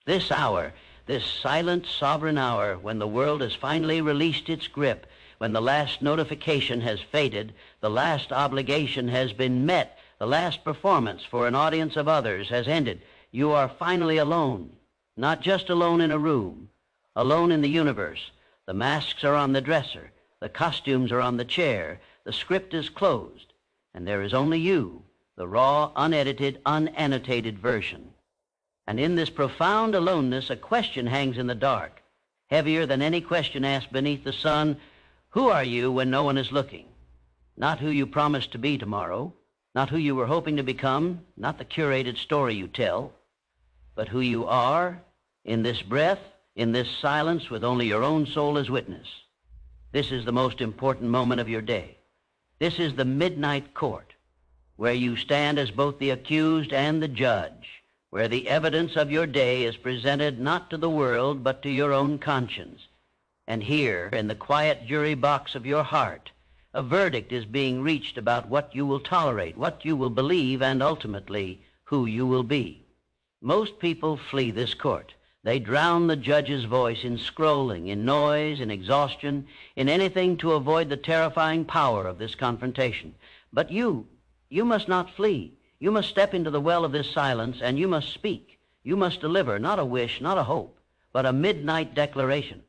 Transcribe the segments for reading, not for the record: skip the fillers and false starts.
This hour, this silent, sovereign hour, when the world has finally released its grip, when the last notification has faded, the last obligation has been met, the last performance for an audience of others has ended, you are finally alone, not just alone in a room, alone in the universe. The masks are on the dresser, the costumes are on the chair, the script is closed, and there is only you, the raw, unedited, unannotated version. And in this profound aloneness, a question hangs in the dark, heavier than any question asked beneath the sun. Who are you when no one is looking? Not who you promised to be tomorrow, not who you were hoping to become, not the curated story you tell, but who you are in this breath, in this silence, with only your own soul as witness. This is the most important moment of your day. This is the midnight court, where you stand as both the accused and the judge, where the evidence of your day is presented not to the world, but to your own conscience. And here, in the quiet jury box of your heart, a verdict is being reached about what you will tolerate, what you will believe, and ultimately, who you will be. Most people flee this court. They drown the judge's voice in scrolling, in noise, in exhaustion, in anything to avoid the terrifying power of this confrontation. But you must not flee. You must step into the well of this silence, and you must speak. You must deliver not a wish, not a hope, but a midnight declaration.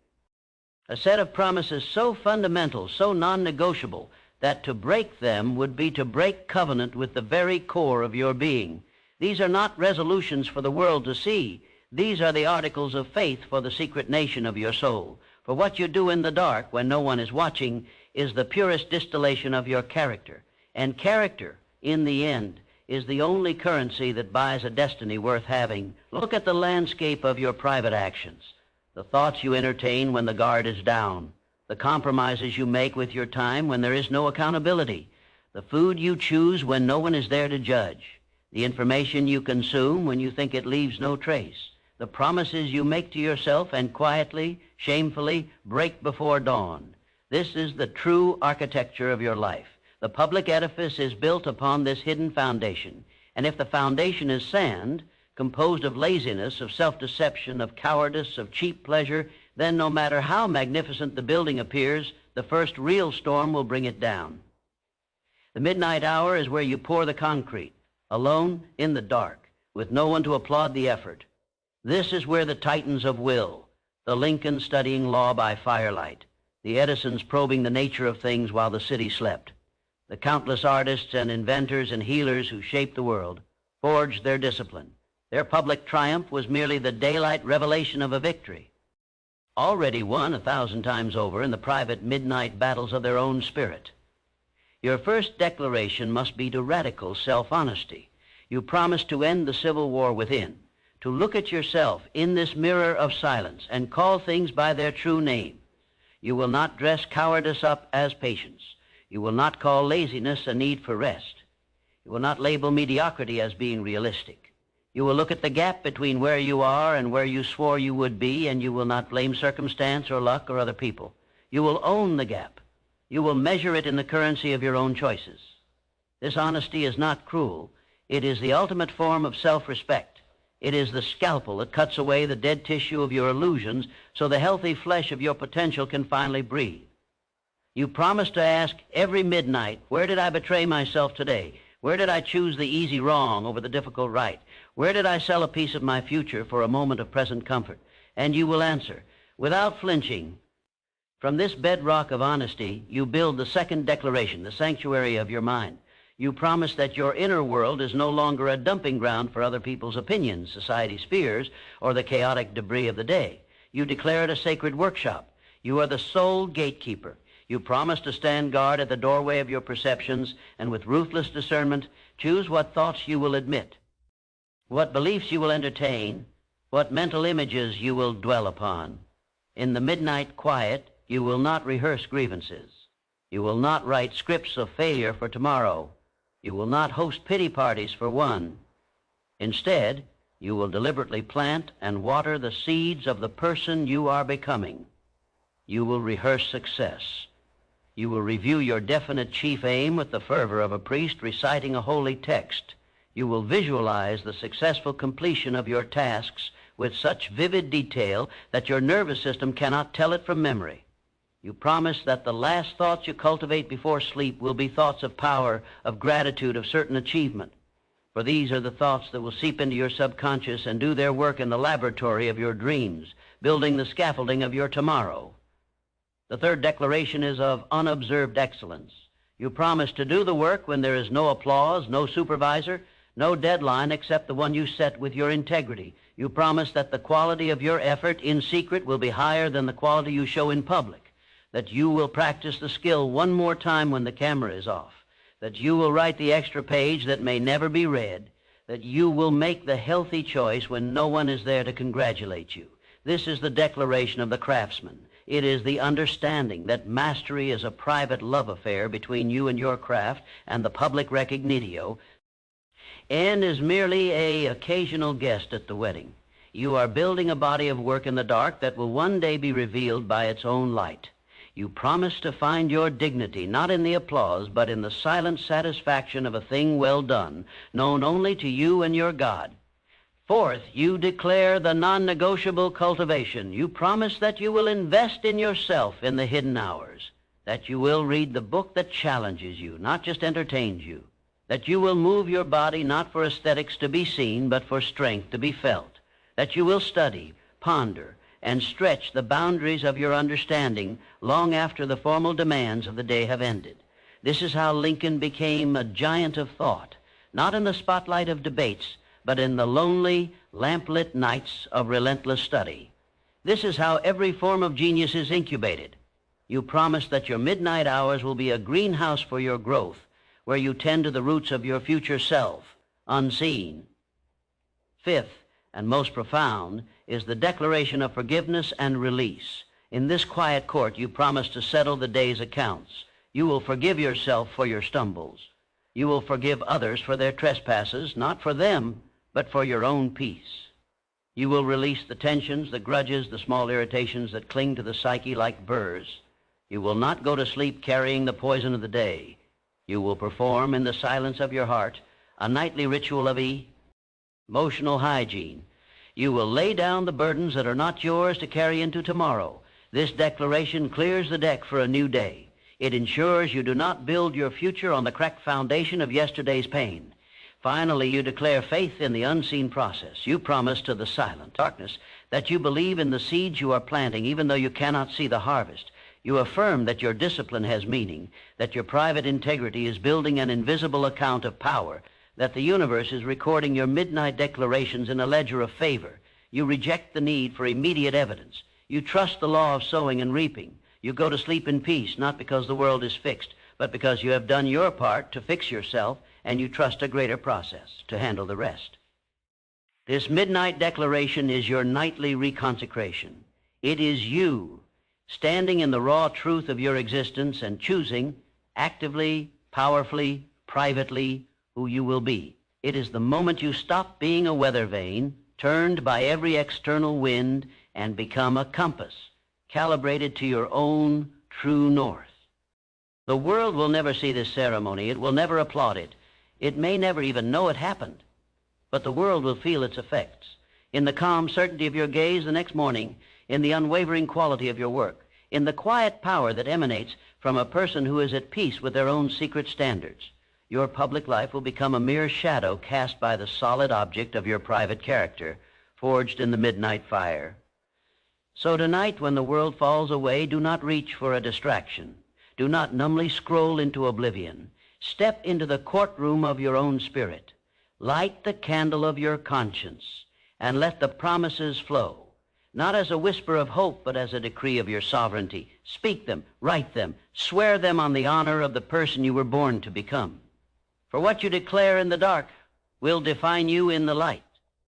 A set of promises so fundamental, so non-negotiable, that to break them would be to break covenant with the very core of your being. These are not resolutions for the world to see. These are the articles of faith for the secret nation of your soul. For what you do in the dark when no one is watching is the purest distillation of your character. And character, in the end, is the only currency that buys a destiny worth having. Look at the landscape of your private actions, the thoughts you entertain when the guard is down, the compromises you make with your time when there is no accountability, the food you choose when no one is there to judge, the information you consume when you think it leaves no trace, the promises you make to yourself and quietly, shamefully break before dawn. This is the true architecture of your life. The public edifice is built upon this hidden foundation, and if the foundation is sand, composed of laziness, of self-deception, of cowardice, of cheap pleasure, then no matter how magnificent the building appears, the first real storm will bring it down. The midnight hour is where you pour the concrete, alone in the dark, with no one to applaud the effort. This is where the titans of will, the Lincoln studying law by firelight, the Edisons probing the nature of things while the city slept, the countless artists and inventors and healers who shaped the world, forged their discipline. Their public triumph was merely the daylight revelation of a victory, already won 1,000 times over in the private midnight battles of their own spirit. Your first declaration must be to radical self-honesty. You promise to end the civil war within, to look at yourself in this mirror of silence and call things by their true name. You will not dress cowardice up as patience. You will not call laziness a need for rest. You will not label mediocrity as being realistic. You will look at the gap between where you are and where you swore you would be, and you will not blame circumstance or luck or other people. You will own the gap. You will measure it in the currency of your own choices. This honesty is not cruel. It is the ultimate form of self-respect. It is the scalpel that cuts away the dead tissue of your illusions so the healthy flesh of your potential can finally breathe. You promise to ask every midnight, where did I betray myself today? Where did I choose the easy wrong over the difficult right? Where did I sell a piece of my future for a moment of present comfort? And you will answer, without flinching. From this bedrock of honesty, you build the second declaration, the sanctuary of your mind. You promise that your inner world is no longer a dumping ground for other people's opinions, society's fears, or the chaotic debris of the day. You declare it a sacred workshop. You are the sole gatekeeper. You promise to stand guard at the doorway of your perceptions and with ruthless discernment choose what thoughts you will admit, what beliefs you will entertain, what mental images you will dwell upon. In the midnight quiet, you will not rehearse grievances. You will not write scripts of failure for tomorrow. You will not host pity parties for one. Instead, you will deliberately plant and water the seeds of the person you are becoming. You will rehearse success. You will review your definite chief aim with the fervor of a priest reciting a holy text. You will visualize the successful completion of your tasks with such vivid detail that your nervous system cannot tell it from memory. You promise that the last thoughts you cultivate before sleep will be thoughts of power, of gratitude, of certain achievement. For these are the thoughts that will seep into your subconscious and do their work in the laboratory of your dreams, building the scaffolding of your tomorrow. The third declaration is of unobserved excellence. You promise to do the work when there is no applause, no supervisor, no deadline except the one you set with your integrity. You promise that the quality of your effort in secret will be higher than the quality you show in public, that you will practice the skill one more time when the camera is off, that you will write the extra page that may never be read, that you will make the healthy choice when no one is there to congratulate you. This is the declaration of the craftsman. It is the understanding that mastery is a private love affair between you and your craft and the public recognitio. N is merely an occasional guest at the wedding. You are building a body of work in the dark that will one day be revealed by its own light. You promise to find your dignity not in the applause, but in the silent satisfaction of a thing well done, known only to you and your God. Fourth, you declare the non-negotiable cultivation. You promise that you will invest in yourself in the hidden hours, that you will read the book that challenges you, not just entertains you, that you will move your body not for aesthetics to be seen, but for strength to be felt, that you will study, ponder, and stretch the boundaries of your understanding long after the formal demands of the day have ended. This is how Lincoln became a giant of thought, not in the spotlight of debates, but in the lonely, lamplit nights of relentless study. This is how every form of genius is incubated. You promise that your midnight hours will be a greenhouse for your growth, where you tend to the roots of your future self, unseen. Fifth, and most profound, is the declaration of forgiveness and release. In this quiet court, you promise to settle the day's accounts. You will forgive yourself for your stumbles. You will forgive others for their trespasses, not for them, but for your own peace. You will release the tensions, the grudges, the small irritations that cling to the psyche like burrs. You will not go to sleep carrying the poison of the day. You will perform in the silence of your heart a nightly ritual of emotional hygiene. You will lay down the burdens that are not yours to carry into tomorrow. This declaration clears the deck for a new day. It ensures you do not build your future on the cracked foundation of yesterday's pain. Finally, you declare faith in the unseen process. You promise to the silent darkness that you believe in the seeds you are planting, even though you cannot see the harvest. You affirm that your discipline has meaning, that your private integrity is building an invisible account of power, that the universe is recording your midnight declarations in a ledger of favor. You reject the need for immediate evidence. You trust the law of sowing and reaping. You go to sleep in peace, not because the world is fixed, but because you have done your part to fix yourself, and you trust a greater process to handle the rest. This midnight declaration is your nightly reconsecration. It is you standing in the raw truth of your existence and choosing actively, powerfully, privately, who you will be. It is the moment you stop being a weather vane, turned by every external wind, and become a compass, calibrated to your own true north. The world will never see this ceremony. It will never applaud it. It may never even know it happened. But the world will feel its effects. In the calm certainty of your gaze the next morning, in the unwavering quality of your work, in the quiet power that emanates from a person who is at peace with their own secret standards. Your public life will become a mere shadow cast by the solid object of your private character, forged in the midnight fire. So tonight, when the world falls away, do not reach for a distraction. Do not numbly scroll into oblivion. Step into the courtroom of your own spirit. Light the candle of your conscience, and let the promises flow, not as a whisper of hope, but as a decree of your sovereignty. Speak them, write them, swear them on the honor of the person you were born to become. For what you declare in the dark will define you in the light.